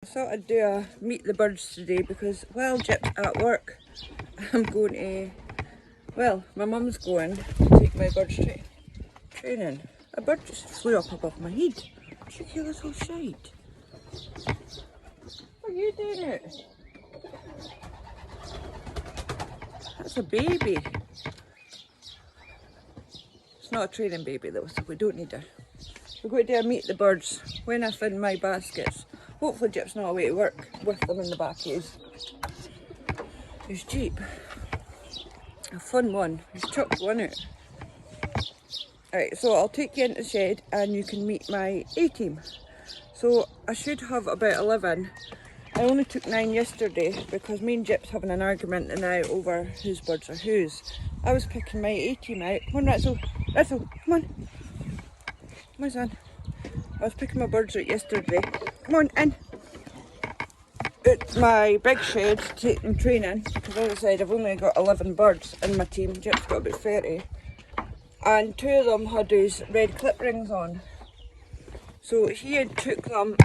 thought I'd do a meet the birds today because while Jip's at work, I'm going to, well, my mum's going to take my birds training. A bird just flew up above my head. Cheeky little shite. What are you doing it? That's a baby. It's not a training baby though, so we don't need her. We're going to do a meet the birds when I find my baskets. Hopefully Jip's not away to work with them in the back of his Jeep. A fun one. He's chucked one out. Right, so I'll take you into the shed and you can meet my A-team. So I should have about 11. I only took 9 yesterday because me and Jip's having an argument now over whose birds are whose. I was picking my A-team out. Come on, Ratzel. Ratzel, come on. Come on, son. I was picking my birds out yesterday. Come on, in. It's my big shed to take them training. Because as I said, I've only got 11 birds in my team. Jip's got about 30. And 2 of them had those red clip rings on. So he had took them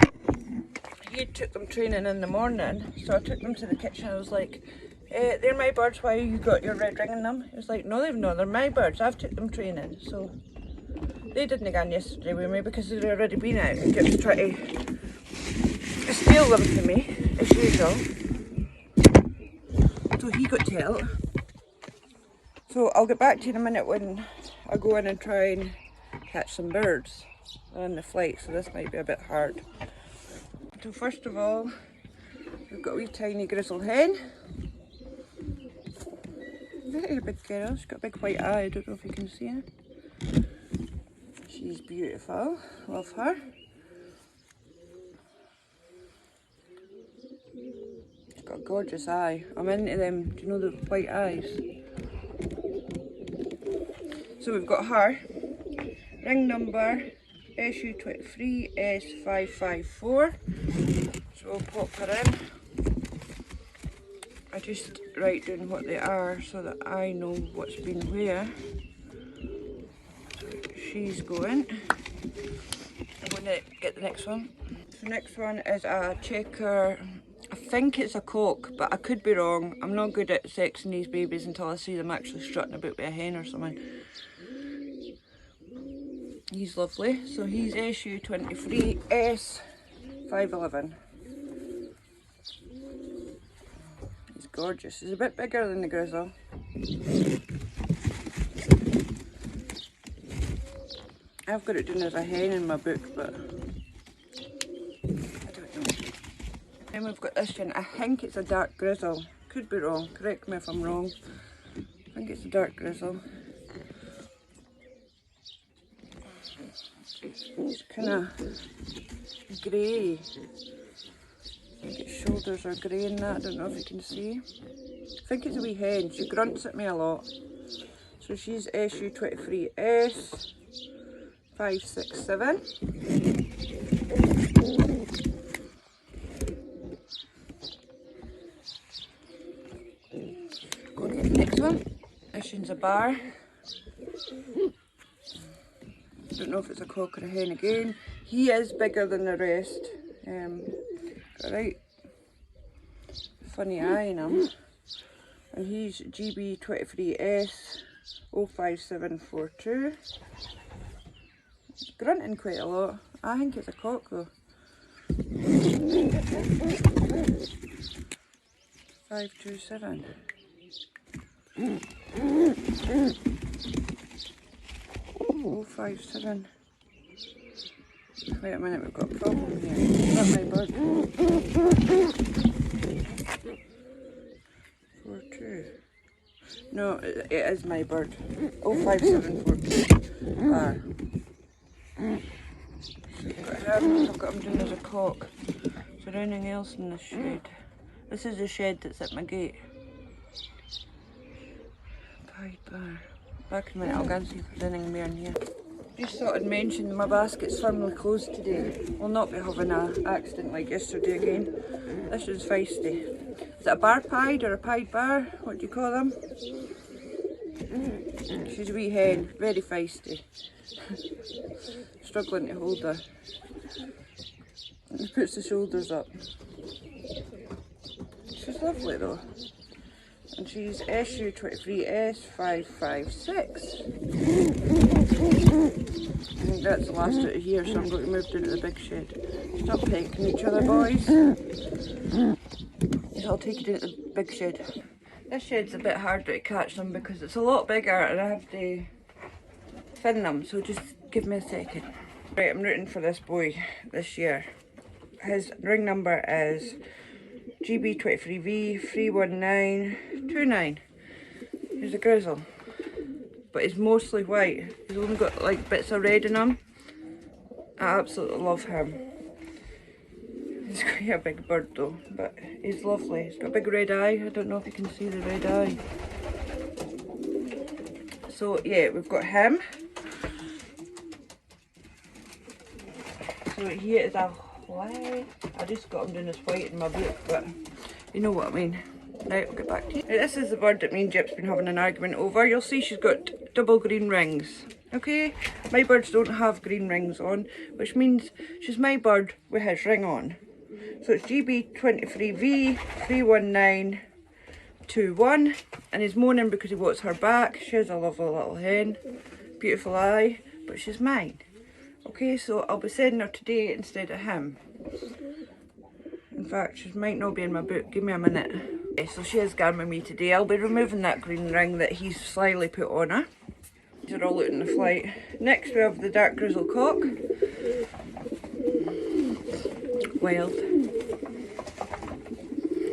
training in the morning. So I took them to the kitchen. I was like, they're my birds, why you got your red ring in them? He was like, no, they're my birds, I've took them training. So they didn't again yesterday with me because they'd already been out. And Jip's trying to steal them from me, as usual. So he got to help. So I'll get back to you in a minute when I go in and try and catch some birds. They're on the flight, so this might be a bit hard. So first of all, we've got a wee tiny grizzle hen. Very big girl, she's got a big white eye, I don't know if you can see her. She's beautiful, love her. She's got a gorgeous eye. I'm into them, do you know the white eyes? So we've got her, ring number SU23S554. So we'll pop her in. I just write down what they are so that I know what's been where. So she's going. I'm going to get the next one. So next one is a checker. I think it's a cock, but I could be wrong. I'm not good at sexing these babies until I see them actually strutting about with a hen or something. He's lovely. So he's SU23S511. He's gorgeous. He's a bit bigger than the grizzle. I've got it down as a hen in my book, but I don't know. Then we've got this one. I think it's a dark grizzle. Could be wrong. Correct me if I'm wrong. I think it's a dark grizzle. It's kind of grey. I think its shoulders are grey and that. I don't know if you can see. I think it's a wee hen. She grunts at me a lot. So she's SU23S567. Go and get the next one. This one's a bar. I don't know if it's a cock or a hen again. He is bigger than the rest. Got a right funny eye in him. And he's GB23S05742. He's grunting quite a lot. I think it's a cock though. 527. Oh, 57. Wait a minute, we've got a problem here. Is that my bird? 42. No, it is my bird. 05742. I've got him doing as a cock. Is there anything else in this shed? This is the shed that's at my gate. Pied bar. Back in a minute, I'll go and see if there's anything more in here. Just thought I'd mention my basket's firmly closed today. We'll not be having an accident like yesterday again. This is feisty. Is it a bar pied or a pied bar? What do you call them? She's a wee hen, very feisty. Struggling to hold her. He puts the shoulders up. She's lovely though. And she's SU23S556. I think that's the last out of here, so I'm going to move down to the big shed. Stop pecking each other, boys. Yes, I'll take you down to the big shed. This shed's a bit harder to catch them because it's a lot bigger and I have to fin them, so just give me a second. Right, I'm rooting for this boy this year. His ring number is GB23V31929. He's a grizzle, but he's mostly white. He's only got like bits of red in him. I absolutely love him. He's quite a big bird though, but he's lovely. He's got a big red eye. I don't know if you can see the red eye. So yeah, we've got him. So he is a white. I just got him doing this white in my book, but you know what I mean. Right, we'll get back to you. Now, this is the bird that me and Jip's been having an argument over. You'll see she's got double green rings. Okay, my birds don't have green rings on, which means she's my bird with his ring on. So it's GB23V31921, and he's moaning because he wants her back. She has a lovely little hen, beautiful eye, but she's mine. Okay, so I'll be sending her today instead of him. In fact, she might not be in my book. Give me a minute. Okay, so she is going with me today. I'll be removing that green ring that he's slyly put on her. These are all out in the flight. Next we have the dark grizzle cock. Wild.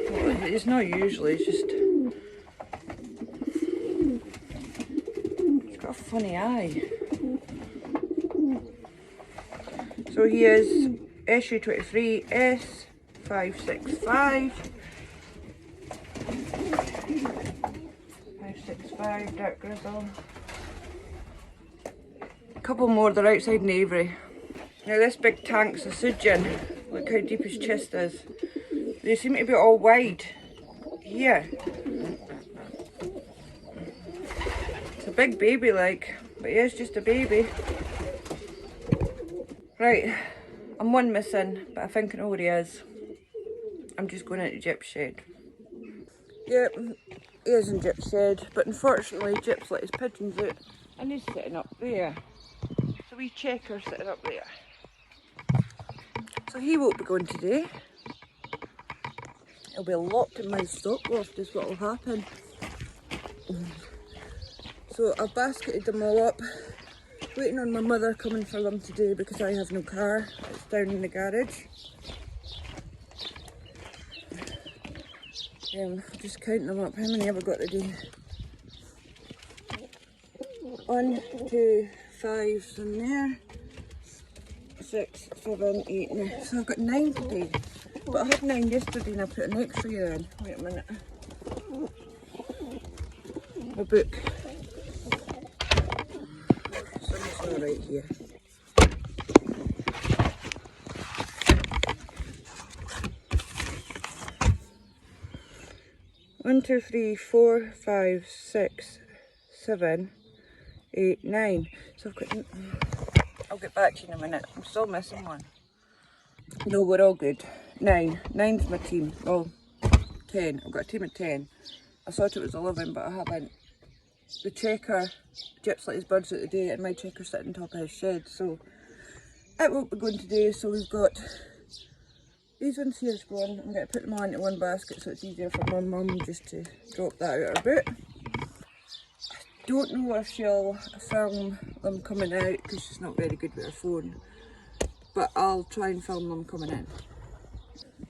Well, it's not usually, it's just... He's got a funny eye. So he is SU23S565. 565 dark grizzle. A couple more, they're outside in Avery. Now this big tank's a Sujin. Look how deep his chest is. They seem to be all wide here. It's a big baby like, but he is just a baby. Right, I'm one missing, but I think I know where he is. I'm just going into Jip's shed. Yep, he is in Jip's shed, but unfortunately Jip's let his pigeons out and he's sitting up there. So wee checker sitting up there. So he won't be going today. He'll be locked in my stock loft is what will happen. So I've basketed them all up. Waiting on my mother coming for them today because I have no car. It's down in the garage. Just counting them up. How many have I got today? 1, 2, 5 in there. 6, 7, 8, 9. So I've got 9 today. But I had 9 yesterday and I put an extra year in. Wait a minute. My book. Something's not right here. One, 2, 3, 4, 5, 6, 7, 8, 9. So I've got... I'll get back to you in a minute. I'm still missing one. No, we're all good. 9. 9's my team. Well, 10. I've got a team of 10. I thought it was 11, but I haven't. The checker, Jip's let his birds out today, and my checker's sitting on top of his shed, so it won't be going today. So we've got these ones here going. I'm going to put them all into one basket so it's easier for my mum just to drop that out her boot. I don't know if she'll film them coming out because she's not very good with her phone, but I'll try and film them coming in.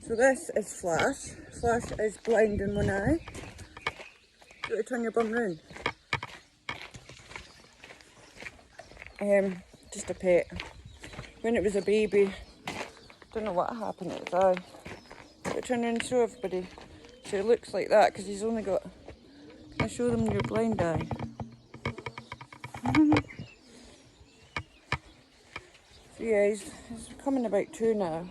So this is Flash. Flash is blind in one eye. Do you turn your bum round? Just a pet. When it was a baby, don't know what happened to its eye. But it turned around and show everybody. So it looks like that because he's only got... Can I show them your blind eye? So yeah, he's coming about 2 now.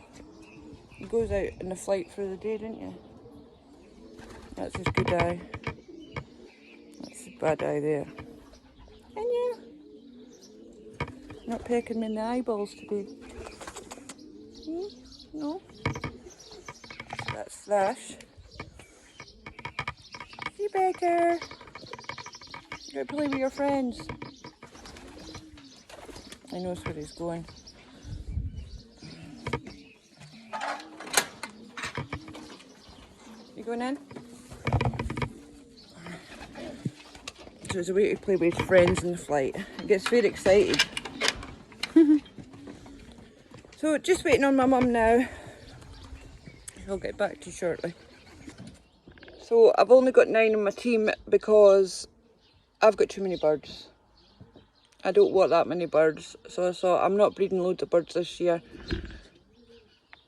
He goes out in the flight through the day, didn't you? That's his good eye. That's his bad eye there. And yeah. Not pecking me in the eyeballs today. No. That's Flash. Hey, Becker. Go play with your friends. He knows where he's going. You going in? So it's a way to play with his friends in the flight. He gets very excited. So just waiting on my mum now. I'll get back to you shortly. So I've only got 9 in my team because I've got too many birds. I don't want that many birds, so I thought I'm not breeding loads of birds this year.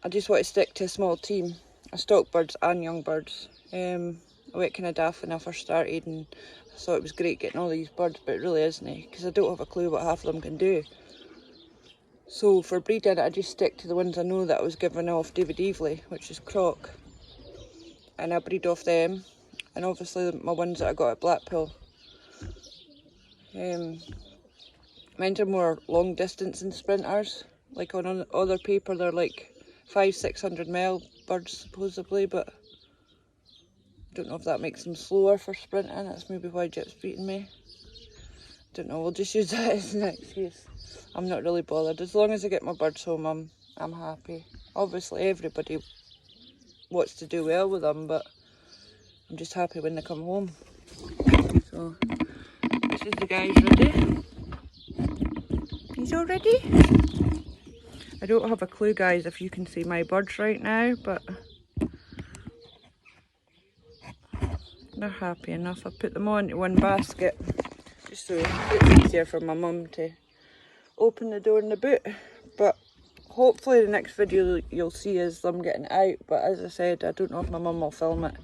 I just want to stick to a small team of stock birds and young birds. I went kind of daft when I first started and I thought it was great getting all these birds, but it really isn't, because I don't have a clue what half of them can do. So for breeding, I just stick to the ones I know that I was given off David Evely, which is croc. And I breed off them, and obviously my ones that I got at Blackpool. Mine are more long distance and sprinters. Like on other paper they're like 500-600 mile birds supposedly, but I don't know if that makes them slower for sprinting. That's maybe why Jip's beating me. Don't know, we'll just use that as an excuse. I'm not really bothered. As long as I get my birds home, I'm happy. Obviously everybody wants to do well with them, but I'm just happy when they come home. So this is the guys ready. He's all ready. I don't have a clue, guys, if you can see my birds right now, but they're happy enough. I put them all into one basket just so it's easier for my mum to open the door in the boot. But hopefully the next video you'll see is them getting out, but as I said, I don't know if my mum will film it.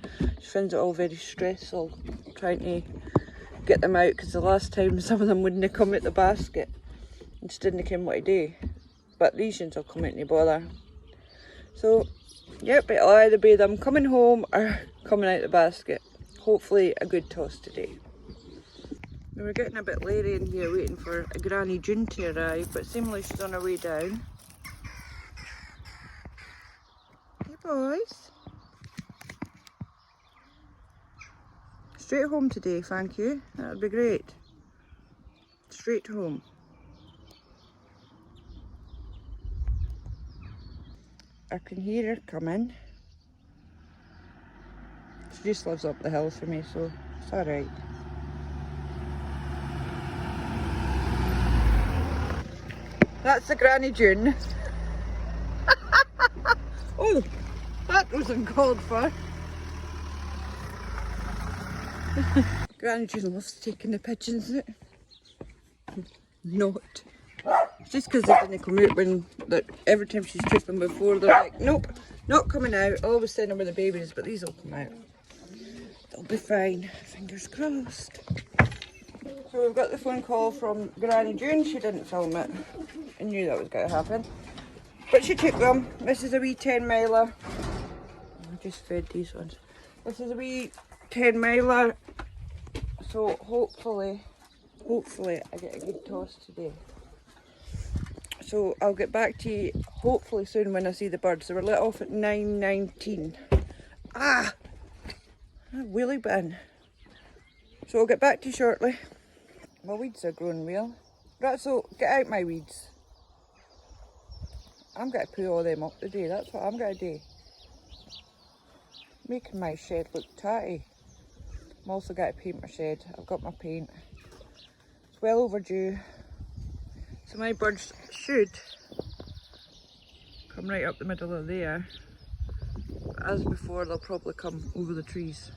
She finds it all very stressful trying to get them out, because the last time some of them wouldn't have come out the basket and just didn't come what to do. But these ones will come out, no bother. So yep, it'll either be them coming home or coming out the basket. Hopefully a good toss today. We were getting a bit leery in here waiting for a Granny June to arrive, but seemingly she's on her way down. Hey boys. Straight home today, thank you. That would be great. Straight home. I can hear her coming. She just lives up the hill for me, so it's alright. That's the Granny June. Oh, that wasn't called for. Granny June loves taking the pigeons out. Not. It's just because they didn't come out when, every time she's tripping before, they're like, nope, not coming out. I always send them with the babies, but these will come out. They'll be fine, fingers crossed. So we've got the phone call from Granny June. She didn't film it. I knew that was going to happen. But she took them. This is a wee 10 miler. I just fed these ones. This is a wee 10 miler. So hopefully I get a good toss today. So I'll get back to you hopefully soon when I see the birds. They were let off at 9:19. Ah! A wheelie bin. So I'll get back to you shortly. My weeds are growing real. Right, so get out my weeds. I'm going to put all them up today. That's what I'm going to do. Making my shed look tatty. I'm also going to paint my shed. I've got my paint. It's well overdue. So my birds should come right up the middle of there. But as before, they'll probably come over the trees.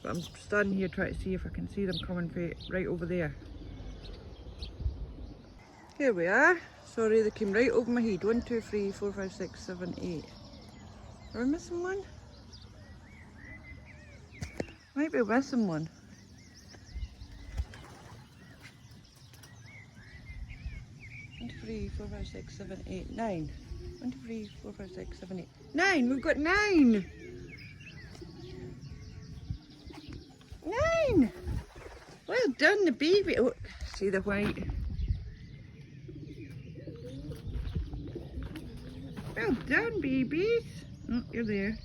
But I'm standing here trying to see if I can see them coming right over there. Here we are. Sorry, they came right over my head. 1, 2, 3, 4, 5, 6, 7, 8. Are we missing one? Might be missing one. 1, 2, 3, 4, 5, 6, 7, 8, 9. 1, 2, 3, 4, 5, 6, 7, 8. 9! We've got 9! 9! Well done, the baby. Oh, see the white. Well done, babies. Oh, you're there.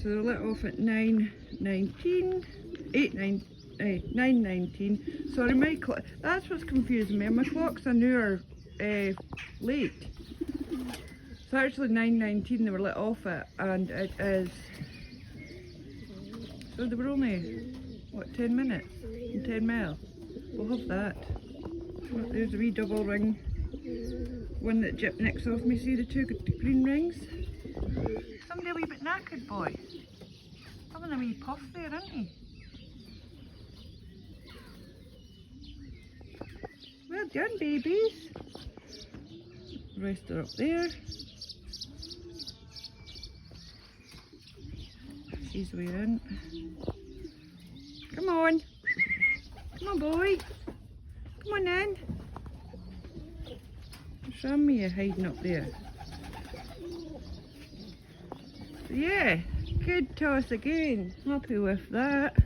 So they're let off at 9:19, 9:19. Sorry, my clock, that's what's confusing me. My clock's an hour late. It's actually 9:19 they were let off at, and it is, so they were only, what, 10 minutes and 10 mile. We'll have that. There's a wee double ring, one that Jip nicks off me, see the two green rings? Somebody a wee bit knackered, boy. Having a wee puff there, isn't he? Well done, babies. The rest are up there. She's way in. Come on. Come on, boy. Come on in. Show me you hiding up there. Yeah, good toss again. Happy with that.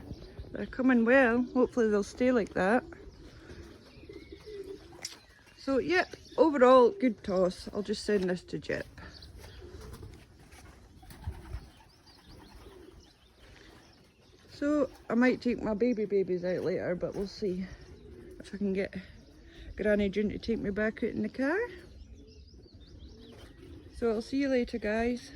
They're coming well. Hopefully they'll stay like that. So yep, overall good toss. I'll just send this to Jip. So I might take my babies out later, but we'll see if I can get Granny June to take me back out in the car. So I'll see you later, guys.